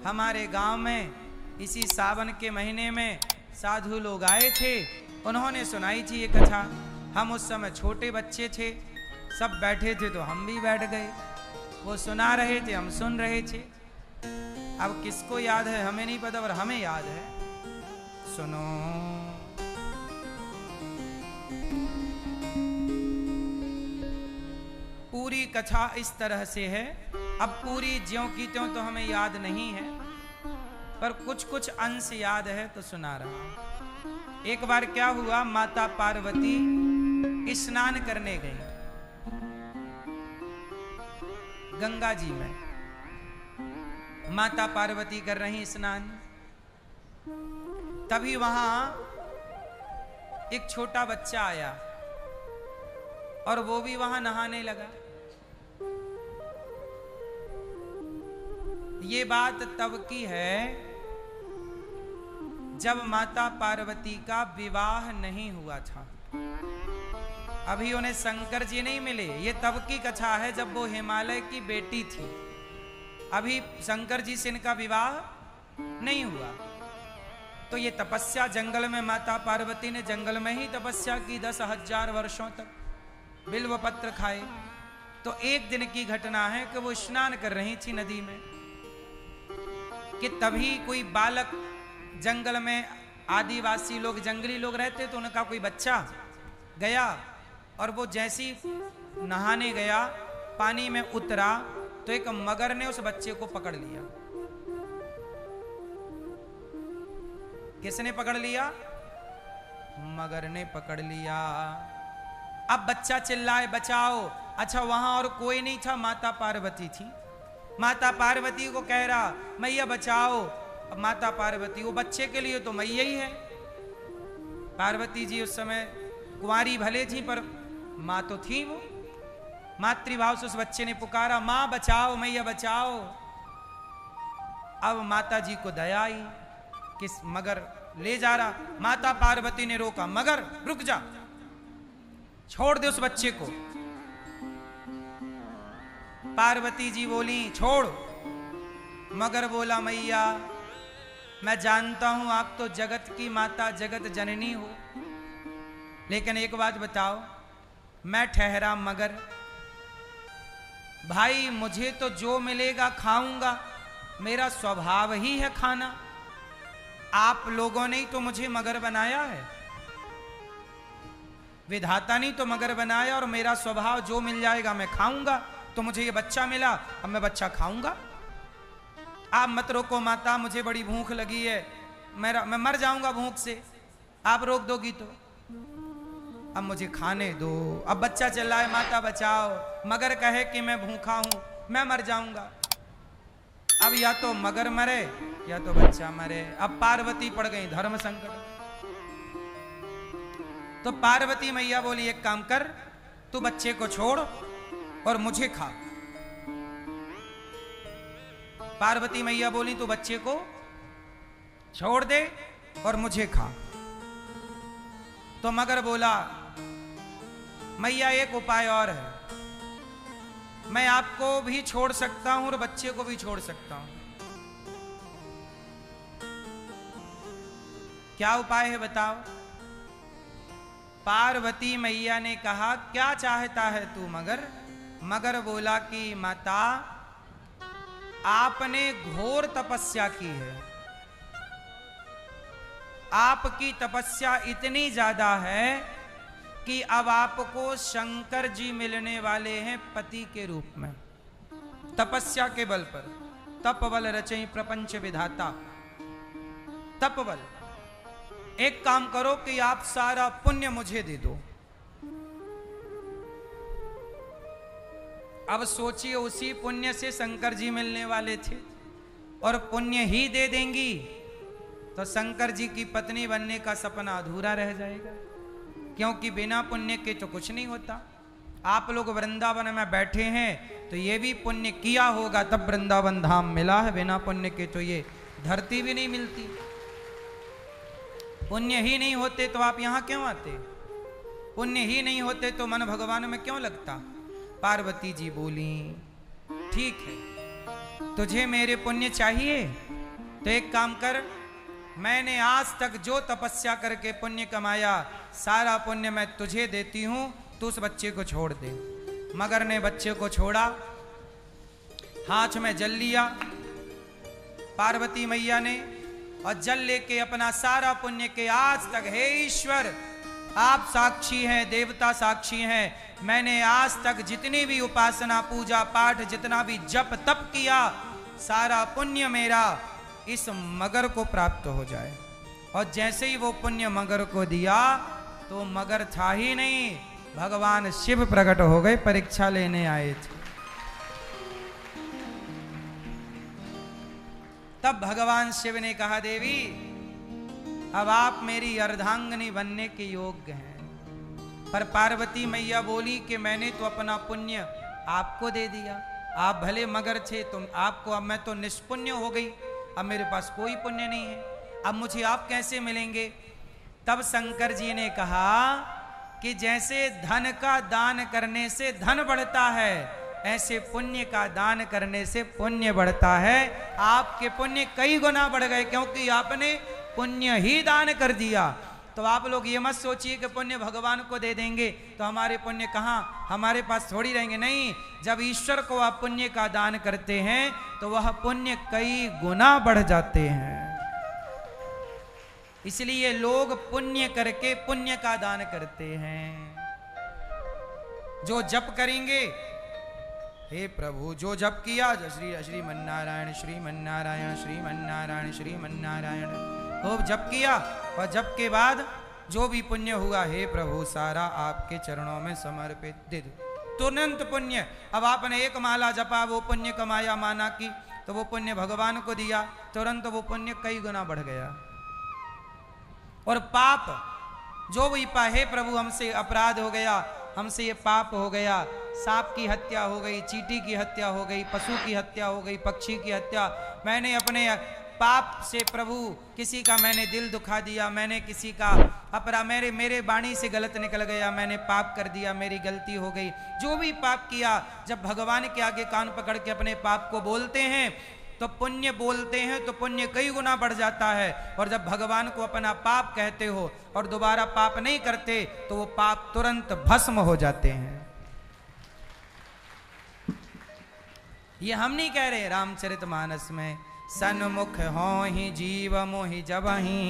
हमारे गांव में इसी सावन के महीने में साधु लोग आए थे, उन्होंने सुनाई थी ये कथा। हम उस समय छोटे बच्चे थे, सब बैठे थे तो हम भी बैठ गए। वो सुना रहे थे, हम सुन रहे थे। अब किसको याद है हमें नहीं पता, पर हमें याद है। सुनो। पूरी कथा इस तरह से है, अब पूरी ज्यों की त्यों तो हमें याद नहीं है, पर कुछ कुछ अंश याद है तो सुना रहा हूं। एक बार क्या हुआ, माता पार्वती स्नान करने गई गंगा जी में। माता पार्वती कर रही स्नान, तभी वहां एक छोटा बच्चा आया और वो भी वहां नहाने लगा। ये बात तब की है जब माता पार्वती का विवाह नहीं हुआ था, अभी उन्हें शंकर जी नहीं मिले। ये तब की कथा है जब वो हिमालय की बेटी थी, अभी शंकर जी से इनका विवाह नहीं हुआ। तो ये तपस्या जंगल में, माता पार्वती ने जंगल में ही तपस्या की 10,000 वर्षों तक, बिल्व पत्र खाए। तो एक दिन की घटना है कि वो स्नान कर रही थी नदी में, कि तभी कोई बालक, जंगल में आदिवासी लोग, जंगली लोग रहते, तो उनका कोई बच्चा गया और वो जैसी नहाने गया, पानी में उतरा तो एक मगर ने उस बच्चे को पकड़ लिया। किसने पकड़ लिया? मगर ने पकड़ लिया। अब बच्चा चिल्लाए बचाओ। अच्छा, वहां और कोई नहीं था, माता पार्वती थी। माता पार्वती को कह रहा मैया बचाओ। अब माता पार्वती, वो बच्चे के लिए तो मैया ही है। पार्वती जी उस समय कुंवारी भले थी, पर माँ तो थी। वो मातृभाव से उस बच्चे ने पुकारा, माँ बचाओ, मैया बचाओ। अब माता जी को दया आई, किस मगर ले जा रहा। माता पार्वती ने रोका, मगर रुक जा, छोड़ दे उस बच्चे को। पार्वती जी बोली छोड़। मगर बोला मैया मैं जानता हूं आप तो जगत की माता, जगत जननी हो, लेकिन एक बात बताओ, मैं ठहरा मगर, भाई मुझे तो जो मिलेगा खाऊंगा, मेरा स्वभाव ही है खाना। आप लोगों ने ही तो मुझे मगर बनाया है, विधाता ने तो मगर बनाया, और मेरा स्वभाव जो मिल जाएगा मैं खाऊंगा। तो मुझे ये बच्चा मिला, अब मैं बच्चा खाऊंगा। आप मत रोको माता, मुझे बड़ी भूख लगी है, मैं मर जाऊंगा भूख से, आप रोक दोगी तो। अब मुझे खाने दो। अब बच्चा चिल्लाए माता बचाओ, मगर कहे कि मैं भूखा हूं, मैं मर जाऊंगा। अब या तो मगर मरे या तो बच्चा मरे। अब पार्वती पड़ गई धर्म संकट। तो पार्वती मैया बोली एक काम कर, तू बच्चे को छोड़ और मुझे खा। पार्वती मैया बोली तू बच्चे को छोड़ दे और मुझे खा। तो मगर बोला मैया एक उपाय और है, मैं आपको भी छोड़ सकता हूं और बच्चे को भी छोड़ सकता हूं। क्या उपाय है बताओ? पार्वती मैया ने कहा क्या चाहता है तू मगर? मगर बोला कि माता आपने घोर तपस्या की है, आपकी तपस्या इतनी ज्यादा है कि अब आपको शंकर जी मिलने वाले हैं पति के रूप में, तपस्या के बल पर। तपबल रचई प्रपंच विधाता, तपबल। एक काम करो कि आप सारा पुण्य मुझे दे दो। अब सोचिए उसी पुण्य से शंकर जी मिलने वाले थे, और पुण्य ही दे देंगी तो शंकर जी की पत्नी बनने का सपना अधूरा रह जाएगा, क्योंकि बिना पुण्य के तो कुछ नहीं होता। आप लोग वृंदावन में बैठे हैं तो ये भी पुण्य किया होगा तब वृंदावन धाम मिला है, बिना पुण्य के तो ये धरती भी नहीं मिलती। पुण्य ही नहीं होते तो आप यहां क्यों आते? पुण्य ही नहीं होते तो मन भगवान में क्यों लगता? पार्वती जी बोली ठीक है, तुझे मेरे पुण्य चाहिए तो एक काम कर, मैंने आज तक जो तपस्या करके पुण्य कमाया, सारा पुण्य मैं तुझे देती हूं, तू उस बच्चे को छोड़ दे। मगर ने बच्चे को छोड़ा, हाथ में जल लिया पार्वती मैया ने, और जल लेके अपना सारा पुण्य के आज तक, हे ईश्वर आप साक्षी हैं, देवता साक्षी हैं, मैंने आज तक जितनी भी उपासना पूजा पाठ, जितना भी जप तप किया, सारा पुण्य मेरा इस मगर को प्राप्त हो जाए। और जैसे ही वो पुण्य मगर को दिया, तो मगर था ही नहीं, भगवान शिव प्रकट हो गए, परीक्षा लेने आए थे। तब भगवान शिव ने कहा, देवी अब आप मेरी अर्धांगिनी बनने के योग्य हैं। पर पार्वती मैया बोली कि मैंने तो अपना पुण्य आपको दे दिया, आप भले मगर थे, तुम आपको, अब मैं तो निष्पुण्य हो गई, अब मेरे पास कोई पुण्य नहीं है, अब मुझे आप कैसे मिलेंगे। तब शंकर जी ने कहा कि जैसे धन का दान करने से धन बढ़ता है, ऐसे पुण्य का दान करने से पुण्य बढ़ता है। आपके पुण्य कई गुना बढ़ गए, क्योंकि आपने पुण्य ही दान कर दिया। तो आप लोग ये मत सोचिए कि पुण्य भगवान को दे देंगे तो हमारे पुण्य कहाँ हमारे पास थोड़ी रहेंगे। नहीं, जब ईश्वर को आप पुण्य का दान करते हैं तो वह पुण्य कई गुना बढ़ जाते हैं। इसलिए लोग पुण्य करके पुण्य का दान करते हैं। जो जप करेंगे, हे प्रभु जो जप किया, श्रीमन्नारायण श्रीमन्नारायण श्रीमन्नारायण श्रीमन्नारायण, खूब जप किया, और जप के बाद जो भी पुण्य हुआ, हे प्रभु सारा आपके चरणों में समर्पित दे दो, तुरंत पुण्य। अब आपने एक माला जपा, वो पुण्य कमाया माना की, तो वो पुण्य भगवान को दिया, तुरंत वो पुण्य कई गुना बढ़ गया। और पाप जो भी हे प्रभु हमसे अपराध हो गया, हमसे ये पाप हो गया, सांप की हत्या हो गई, चींटी की हत्या हो गई, पशु की हत्या हो गई, पक्षी की हत्या, मैंने अपने पाप से प्रभु किसी का मैंने दिल दुखा दिया, मैंने किसी का मेरे वाणी से गलत निकल गया, मैंने पाप कर दिया, मेरी गलती हो गई, जो भी पाप किया, जब भगवान के आगे कान पकड़ के अपने पाप को बोलते हैं तो पुण्य बोलते हैं तो पुण्य कई गुना बढ़ जाता है। और जब भगवान को अपना पाप कहते हो और दोबारा पाप नहीं करते तो वो पाप तुरंत भस्म हो जाते हैं। ये हम नहीं कह रहे, रामचरितमानस में, सन्मुख हो ही जीव मोहि जबहि,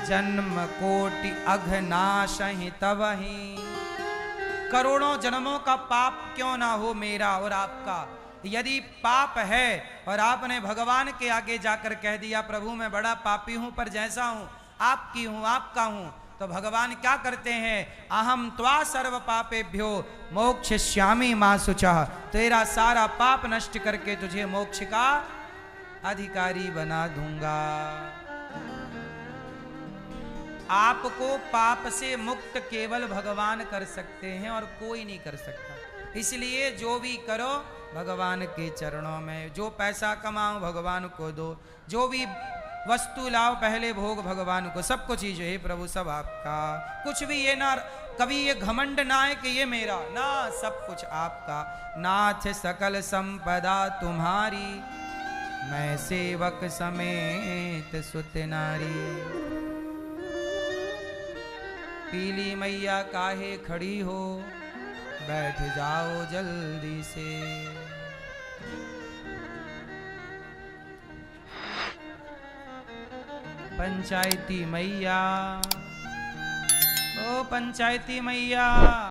जन्म कोटि अघनाश ही तबहि। करोड़ों जन्मों का पाप क्यों ना हो मेरा और आपका, यदि पाप है और आपने भगवान के आगे जाकर कह दिया प्रभु मैं बड़ा पापी हूं, पर जैसा हूं आपकी हूं, आपका हूं, तो भगवान क्या करते हैं, अहम त्वा सर्व पापेभ्यो मोक्षयिष्यामि मा शुचः, तेरा सारा पाप नष्ट करके तुझे मोक्ष का अधिकारी बना दूंगा। आपको पाप से मुक्त केवल भगवान कर सकते हैं और कोई नहीं कर सकता। इसलिए जो भी करो भगवान के चरणों में, जो पैसा कमाओ भगवान को दो, जो भी वस्तु लाओ पहले भोग भगवान को, सब कुछ चीज है प्रभु सब आपका। कुछ भी ये ना, कभी ये घमंड ना है कि ये मेरा, ना, सब कुछ आपका। नाथ सकल संपदा तुम्हारी, मैं सेवक समेत सुत नारी। पीली मैया काहे खड़ी हो, बैठ जाओ जल्दी से। पंचायती मैया, ओ पंचायती मैया।